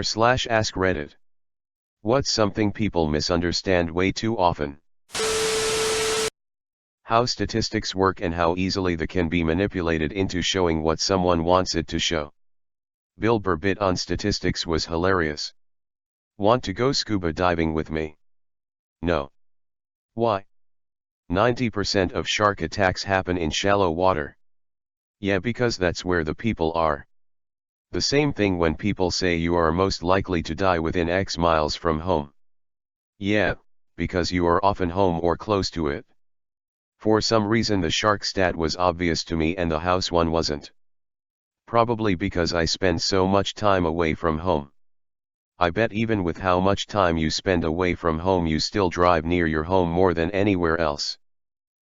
r/AskReddit. What's something people misunderstand way too often? How statistics work and how easily they can be manipulated into showing what someone wants it to show. Bill Burr bit on statistics was hilarious. Want to go scuba diving with me? No. Why? 90% of shark attacks happen in shallow water. Yeah, because that's where the people are. The same thing when people say you are most likely to die within X miles from home. Yeah, because you are often home or close to it. For some reason the shark stat was obvious to me and the house one wasn't. Probably because I spend so much time away from home. I bet even with how much time you spend away from home you still drive near your home more than anywhere else.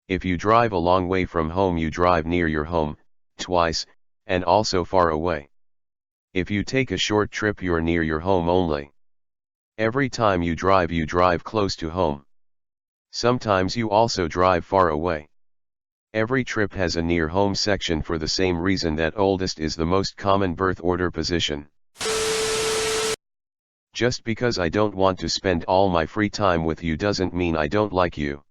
If you drive a long way from home you drive near your home, twice, and also far away. If you take a short trip you're near your home only. Every time you drive close to home. Sometimes you also drive far away. Every trip has a near home section for the same reason that oldest is the most common birth order position. Just because I don't want to spend all my free time with you doesn't mean I don't like you.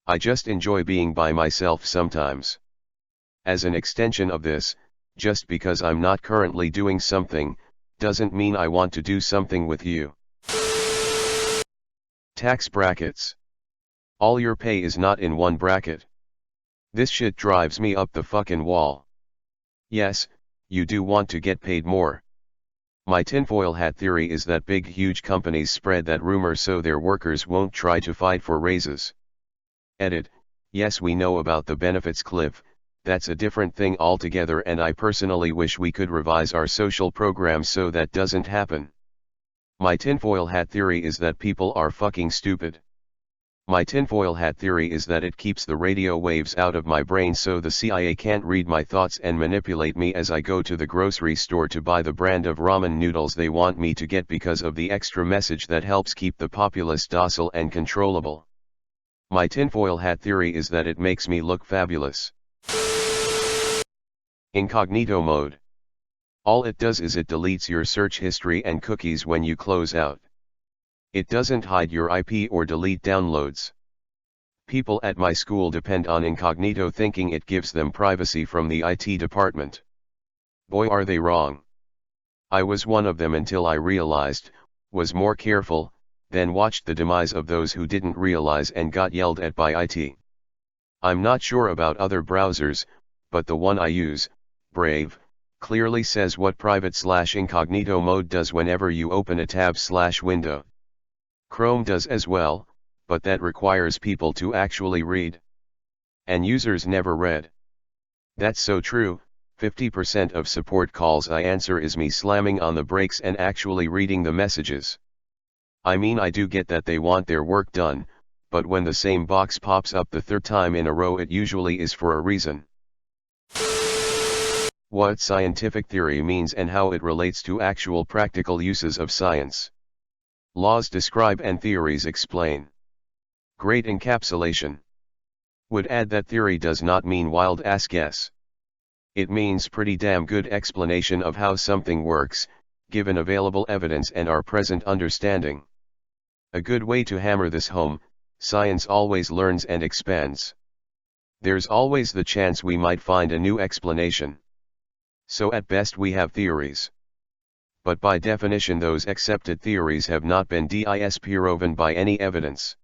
I just enjoy being by myself sometimes. As an extension of this, just because I'm not currently doing something, doesn't mean I want to do something with you. Tax brackets. All your pay is not in one bracket. This shit drives me up the fucking wall. Yes, you do want to get paid more. My tinfoil hat theory is that big huge companies spread that rumor so their workers won't try to fight for raises. Edit. Yes, we know about the benefits cliff. That's a different thing altogether, and I personally wish we could revise our social programs so that doesn't happen. My tinfoil hat theory is that people are fucking stupid. My tinfoil hat theory is that it keeps the radio waves out of my brain so the CIA can't read my thoughts and manipulate me as I go to the grocery store to buy the brand of ramen noodles they want me to get because of the extra message that helps keep the populace docile and controllable. My tinfoil hat theory is that it makes me look fabulous. Incognito mode. All it does is it deletes your search history and cookies when you close out. It doesn't hide your IP or delete downloads. People at my school depend on incognito thinking it gives them privacy from the IT department. Boy, are they wrong. I was one of them until I realized, was more careful, then watched the demise of those who didn't realize and got yelled at by IT. I'm not sure about other browsers, but the one I use, Brave, clearly says what private/incognito mode does whenever you open a tab/window. Chrome does as well, but that requires people to actually read. And users never read. That's so true. 50% of support calls I answer is me slamming on the brakes and actually reading the messages. I mean, I do get that they want their work done, but when the same box pops up the third time in a row it usually is for a reason. What scientific theory means and how it relates to actual practical uses of science. Laws describe and theories explain. Great encapsulation. Would add that theory does not mean wild ass guess. It means pretty damn good explanation of how something works, given available evidence and our present understanding. A good way to hammer this home: science always learns and expands. There's always the chance we might find a new explanation. So at best we have theories. But by definition those accepted theories have not been disproven by any evidence.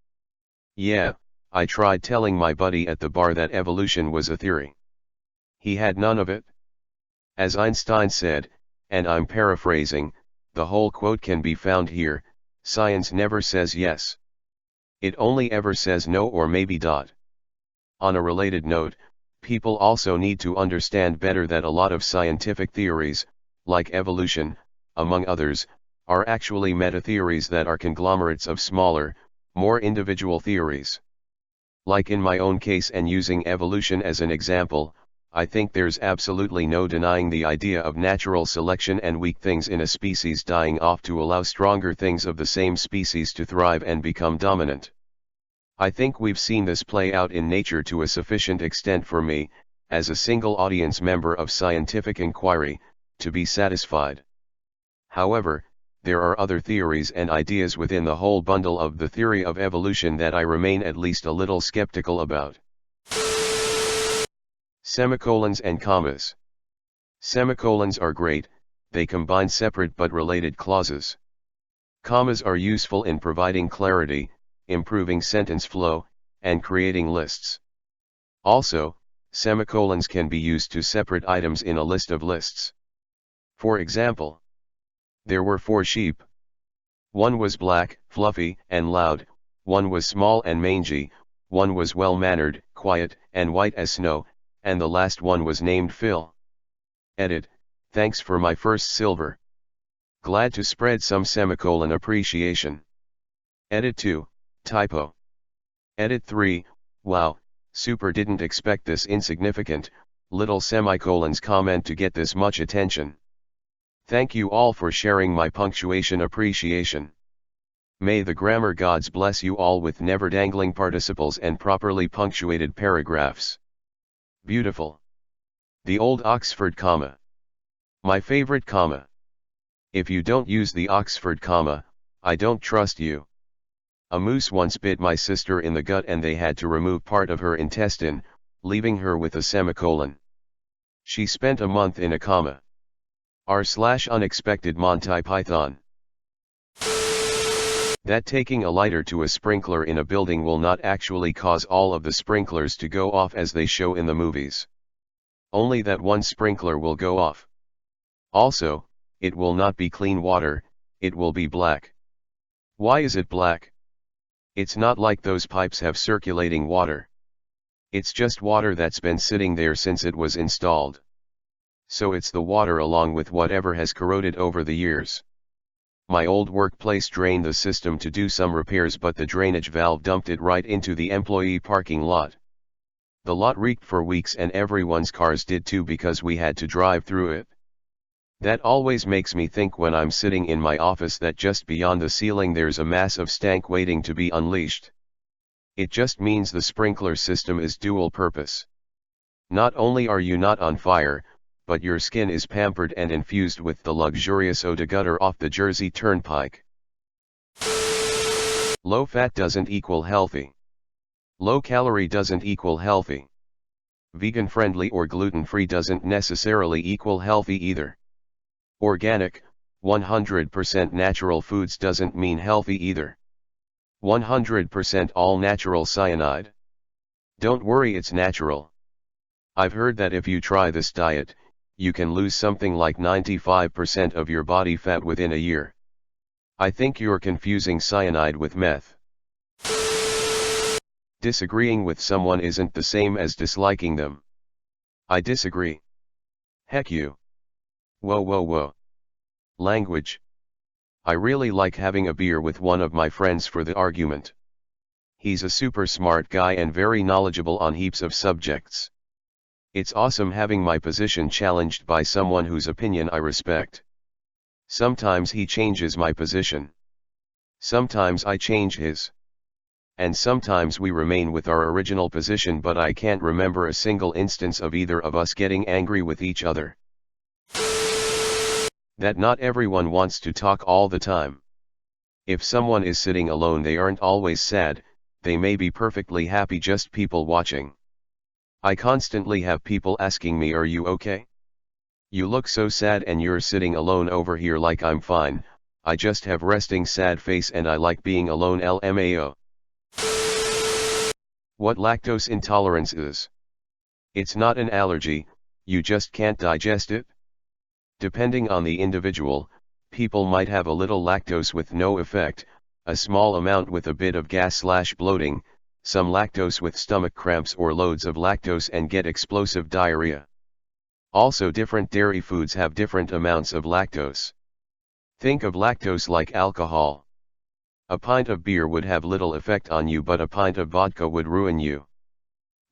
Yeah, I tried telling my buddy at the bar that evolution was a theory. He had none of it. As Einstein said, and I'm paraphrasing, the whole quote can be found here: science never says yes. It only ever says no or maybe. On a related note, people also need to understand better that a lot of scientific theories, like evolution, among others, are actually meta-theories that are conglomerates of smaller, more individual theories. Like in my own case, and using evolution as an example, I think there's absolutely no denying the idea of natural selection and weak things in a species dying off to allow stronger things of the same species to thrive and become dominant. I think we've seen this play out in nature to a sufficient extent for me, as a single audience member of scientific inquiry, to be satisfied. However, there are other theories and ideas within the whole bundle of the theory of evolution that I remain at least a little skeptical about. Semicolons and commas. Semicolons are great, they combine separate but related clauses. Commas are useful in providing clarity, improving sentence flow, and creating lists. Also, semicolons can be used to separate items in a list of lists. For example, there were 4 sheep. One was black, fluffy, and loud, one was small and mangy, one was well-mannered, quiet, and white as snow, and the last one was named Phil. Edit, thanks for my first silver. Glad to spread some semicolon appreciation. Edit 2, typo. Edit 3, wow, super didn't expect this insignificant, little semicolons comment to get this much attention. Thank you all for sharing my punctuation appreciation. May the grammar gods bless you all with never dangling participles and properly punctuated paragraphs. Beautiful. The old Oxford comma. My favorite comma. If you don't use the Oxford comma, I don't trust you. A moose once bit my sister in the gut and they had to remove part of her intestine, leaving her with a semicolon. She spent a month in a comma. r/unexpected Monty Python. That taking a lighter to a sprinkler in a building will not actually cause all of the sprinklers to go off as they show in the movies. Only that one sprinkler will go off. Also, it will not be clean water, it will be black. Why is it black? It's not like those pipes have circulating water. It's just water that's been sitting there since it was installed. So it's the water along with whatever has corroded over the years. My old workplace drained the system to do some repairs, but the drainage valve dumped it right into the employee parking lot. The lot reeked for weeks and everyone's cars did too because we had to drive through it. That always makes me think when I'm sitting in my office that just beyond the ceiling there's a mass of stank waiting to be unleashed. It just means the sprinkler system is dual purpose. Not only are you not on fire, but your skin is pampered and infused with the luxurious eau de gutter off the Jersey Turnpike. Low fat doesn't equal healthy. Low calorie doesn't equal healthy. Vegan friendly or gluten free doesn't necessarily equal healthy either. Organic, 100% natural foods doesn't mean healthy either. 100% all natural cyanide. Don't worry, it's natural. I've heard that if you try this diet, you can lose something like 95% of your body fat within a year. I think you're confusing cyanide with meth. Disagreeing with someone isn't the same as disliking them. I disagree. Heck you. Whoa whoa whoa. Language. I really like having a beer with one of my friends for the argument. He's a super smart guy and very knowledgeable on heaps of subjects. It's awesome having my position challenged by someone whose opinion I respect. Sometimes he changes my position. Sometimes I change his. And sometimes we remain with our original position, but I can't remember a single instance of either of us getting angry with each other. That not everyone wants to talk all the time. If someone is sitting alone, they aren't always sad, they may be perfectly happy, just people watching. I constantly have people asking me, "Are you okay? You look so sad and you're sitting alone over here." Like, I'm fine, I just have resting sad face and I like being alone. LMAO. What lactose intolerance is? It's not an allergy, you just can't digest it. Depending on the individual, people might have a little lactose with no effect, a small amount with a bit of gas/bloating, some lactose with stomach cramps, or loads of lactose and get explosive diarrhea. Also, different dairy foods have different amounts of lactose. Think of lactose like alcohol. A pint of beer would have little effect on you, but a pint of vodka would ruin you.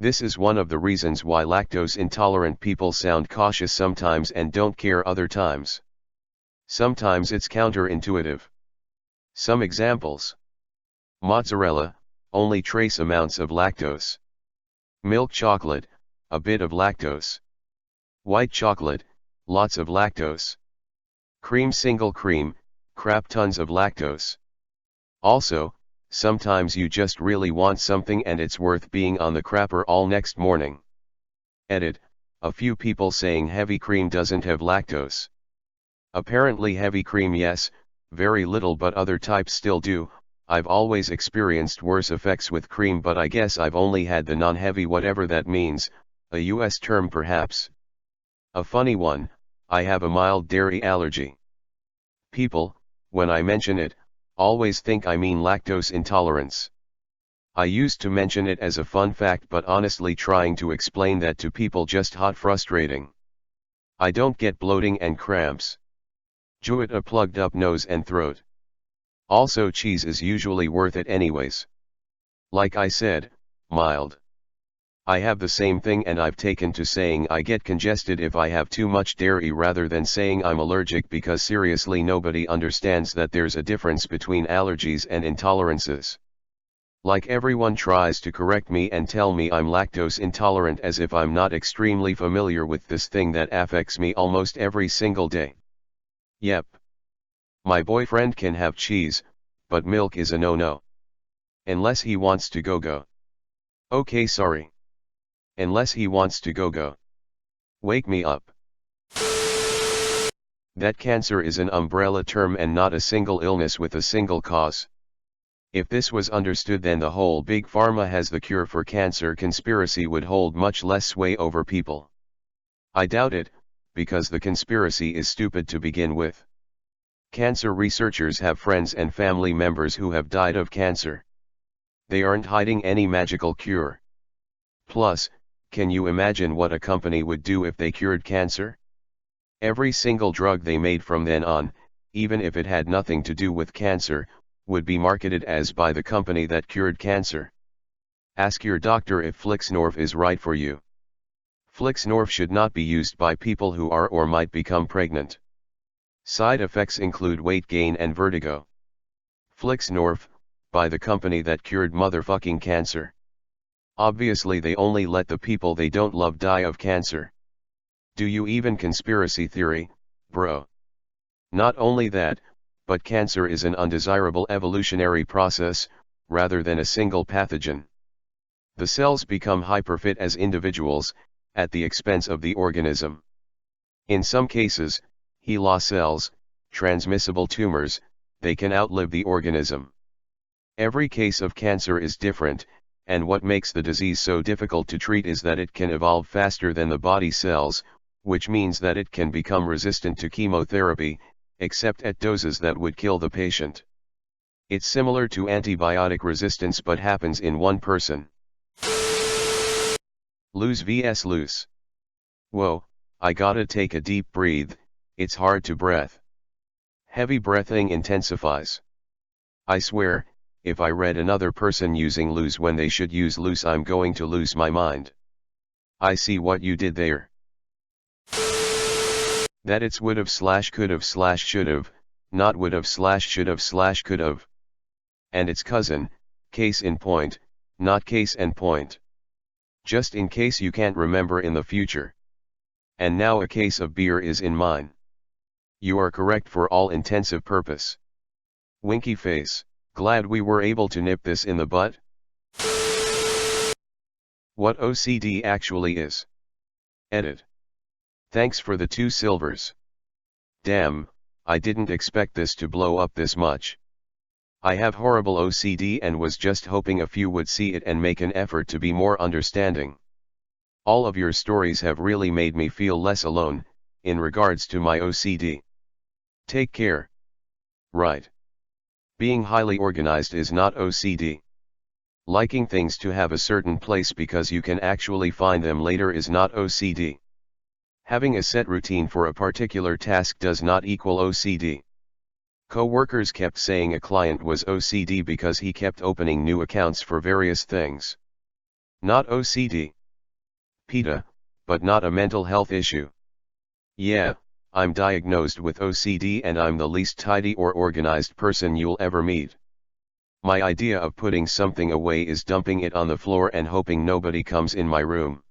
This is one of the reasons why lactose intolerant people sound cautious sometimes and don't care other times. Sometimes it's counterintuitive. Some examples. Mozzarella, only trace amounts of lactose. Milk chocolate, a bit of lactose. White chocolate, lots of lactose. Cream single cream, crap tons of lactose. Also, sometimes you just really want something and it's worth being on the crapper all next morning. Edit, a few people saying heavy cream doesn't have lactose. Apparently heavy cream yes, very little, but other types still do. I've always experienced worse effects with cream, but I guess I've only had the non-heavy, whatever that means, a US term perhaps. A funny one, I have a mild dairy allergy. People, when I mention it, always think I mean lactose intolerance. I used to mention it as a fun fact, but honestly trying to explain that to people just hot frustrating. I don't get bloating and cramps. Jewett a plugged up nose and throat. Also cheese is usually worth it anyways. Like I said, mild. I have the same thing, and I've taken to saying I get congested if I have too much dairy rather than saying I'm allergic, because seriously nobody understands that there's a difference between allergies and intolerances. Like everyone tries to correct me and tell me I'm lactose intolerant as if I'm not extremely familiar with this thing that affects me almost every single day. Yep. My boyfriend can have cheese, but milk is a no-no. Unless he wants to go. Okay, sorry. Unless he wants to go. Wake me up. That cancer is an umbrella term and not a single illness with a single cause. If this was understood, then the whole big pharma has the cure for cancer conspiracy would hold much less sway over people. I doubt it, because the conspiracy is stupid to begin with. Cancer researchers have friends and family members who have died of cancer. They aren't hiding any magical cure. Plus, can you imagine what a company would do if they cured cancer? Every single drug they made from then on, even if it had nothing to do with cancer, would be marketed as by the company that cured cancer. Ask your doctor if Flixnorf is right for you. Flixnorf should not be used by people who are or might become pregnant. Side effects include weight gain and vertigo. Flixnorf, by the company that cured motherfucking cancer. Obviously they only let the people they don't love die of cancer. Do you even conspiracy theory, bro? Not only that, but cancer is an undesirable evolutionary process, rather than a single pathogen. The cells become hyperfit as individuals, at the expense of the organism. In some cases, HeLa cells, transmissible tumors, they can outlive the organism. Every case of cancer is different, and what makes the disease so difficult to treat is that it can evolve faster than the body cells, which means that it can become resistant to chemotherapy, except at doses that would kill the patient. It's similar to antibiotic resistance but happens in one person. Lose vs. loose. Whoa, I gotta take a deep breath, it's hard to breathe. Heavy breathing intensifies. I swear, if I read another person using lose when they should use loose, I'm going to lose my mind. I see what you did there. That it's would've / could've / should've, not would've / should've / could've. And its cousin, case in point, not case and point. Just in case you can't remember in the future. And now a case of beer is in mine. You are correct for all intensive purpose. Winky face, glad we were able to nip this in the butt. What OCD actually is. Edit. Thanks for the 2 silvers. Damn, I didn't expect this to blow up this much. I have horrible OCD and was just hoping a few would see it and make an effort to be more understanding. All of your stories have really made me feel less alone, in regards to my OCD. Take care. Right. Being highly organized is not OCD. Liking things to have a certain place because you can actually find them later is not OCD. Having a set routine for a particular task does not equal OCD. Co-workers kept saying a client was OCD because he kept opening new accounts for various things. Not OCD. PETA, but not a mental health issue. Yeah, I'm diagnosed with OCD and I'm the least tidy or organized person you'll ever meet. My idea of putting something away is dumping it on the floor and hoping nobody comes in my room.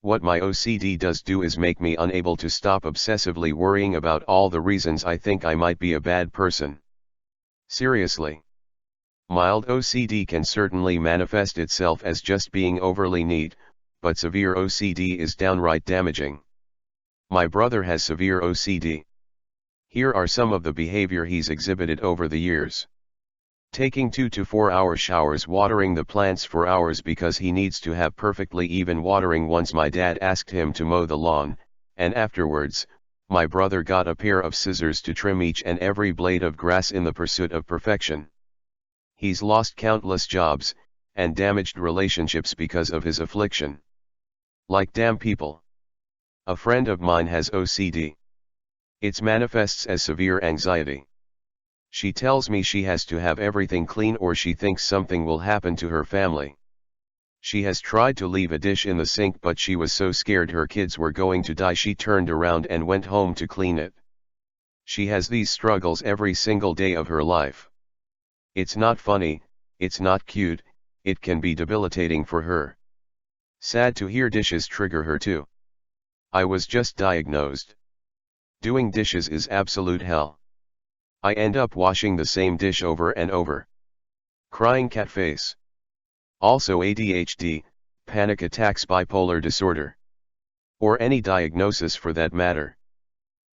What my OCD does do is make me unable to stop obsessively worrying about all the reasons I think I might be a bad person. Seriously. Mild OCD can certainly manifest itself as just being overly neat, but severe OCD is downright damaging. My brother has severe OCD. Here are some of the behavior he's exhibited over the years. Taking 2 to 4 hour showers, watering the plants for hours because he needs to have perfectly even watering. Once my dad asked him to mow the lawn, and afterwards, my brother got a pair of scissors to trim each and every blade of grass in the pursuit of perfection. He's lost countless jobs, and damaged relationships because of his affliction. Like damn people. A friend of mine has OCD. It manifests as severe anxiety. She tells me she has to have everything clean or she thinks something will happen to her family. She has tried to leave a dish in the sink, but she was so scared her kids were going to die she turned around and went home to clean it. She has these struggles every single day of her life. It's not funny, it's not cute, it can be debilitating for her. Sad to hear dishes trigger her too. I was just diagnosed. Doing dishes is absolute hell. I end up washing the same dish over and over. Crying cat face. Also ADHD, panic attacks, bipolar disorder. Or any diagnosis for that matter.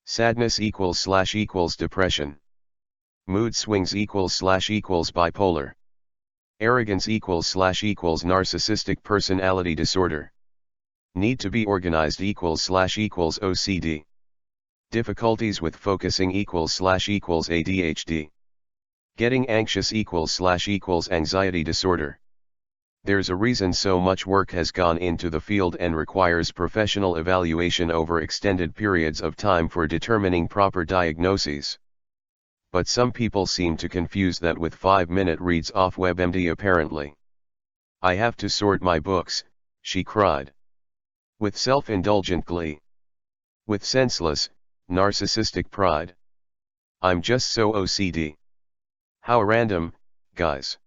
Sadness equals depression. Mood swings equals bipolar. Arrogance equals narcissistic personality disorder. Need to be organized equals OCD. Difficulties with focusing equals ADHD. Getting anxious equals anxiety disorder. There's a reason so much work has gone into the field and requires professional evaluation over extended periods of time for determining proper diagnoses. But some people seem to confuse that with 5-minute reads off WebMD apparently. I have to sort my books, she cried. With self-indulgent glee. With senseless, narcissistic pride. I'm just so OCD. How random, guys.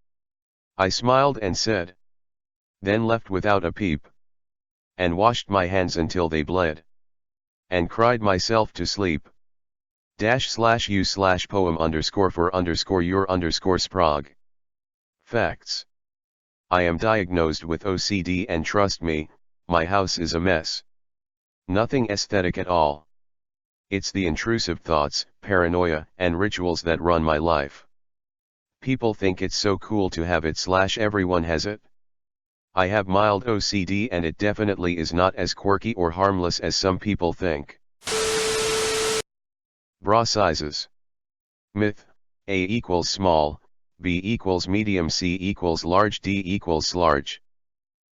I smiled and said. Then left without a peep. And washed my hands until they bled. And cried myself to sleep. /u/poem_for_your_sprog. Facts. I am diagnosed with OCD and trust me, my house is a mess. Nothing aesthetic at all. It's the intrusive thoughts, paranoia, and rituals that run my life. People think it's so cool to have it / everyone has it. I have mild OCD and it definitely is not as quirky or harmless as some people think. Bra sizes. Myth: A equals small, B equals medium, C equals large, D equals large.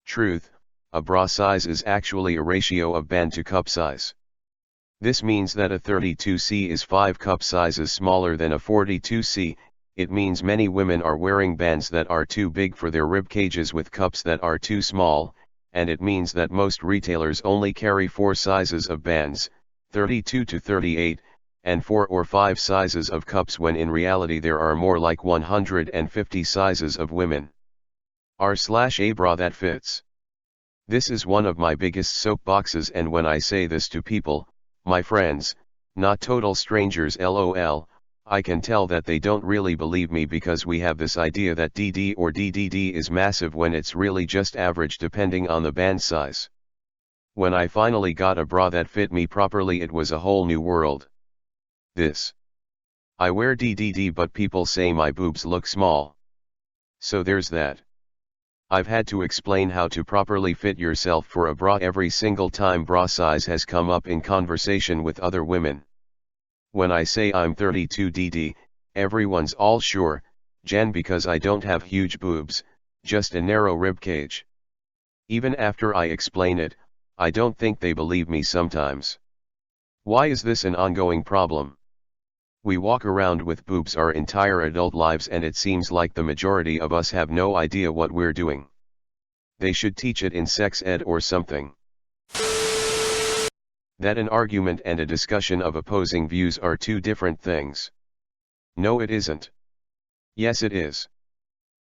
Truth: a bra size is actually a ratio of band to cup size. This means that a 32C is 5 cup sizes smaller than a 42C. It means many women are wearing bands that are too big for their rib cages with cups that are too small, and it means that most retailers only carry 4 sizes of bands, 32 to 38, and 4 or 5 sizes of cups, when in reality there are more like 150 sizes of women. R/a bra that fits. This is one of my biggest soapboxes, and when I say this to people, my friends, not total strangers lol, I can tell that they don't really believe me, because we have this idea that DD or DDD is massive when it's really just average depending on the band size. When I finally got a bra that fit me properly, it was a whole new world. I wear DDD but people say my boobs look small. So there's that. I've had to explain how to properly fit yourself for a bra every single time bra size has come up in conversation with other women. When I say I'm 32DD, everyone's all sure, Jen, because I don't have huge boobs, just a narrow rib cage. Even after I explain it, I don't think they believe me sometimes. Why is this an ongoing problem? We walk around with boobs our entire adult lives, and it seems like the majority of us have no idea what we're doing. They should teach it in sex ed or something. That an argument and a discussion of opposing views are two different things. No, it isn't. Yes, it is.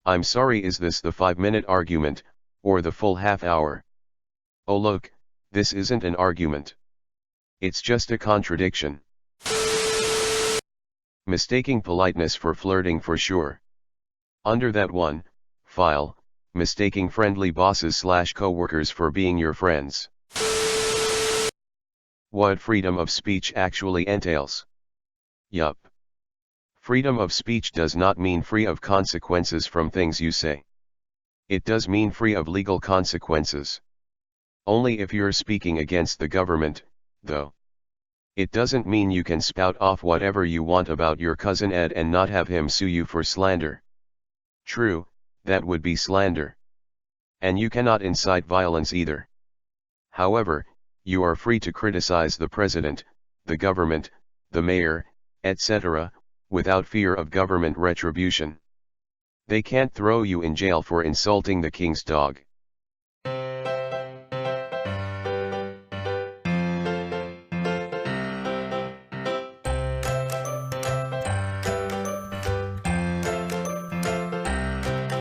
I'm sorry, is this the 5-minute argument, or the full half hour? Oh look, This isn't an argument. It's just a contradiction. Mistaking politeness for flirting for sure. Under that one, file, mistaking friendly bosses / co-workers for being your friends. What freedom of speech actually entails? Yup. Freedom of speech does not mean free of consequences from things you say. It does mean free of legal consequences. Only if you're speaking against the government, though. It doesn't mean you can spout off whatever you want about your cousin Ed and not have him sue you for slander. True, that would be slander. And you cannot incite violence either. However, you are free to criticize the president, the government, the mayor, etc., without fear of government retribution. They can't throw you in jail for insulting the king's dog.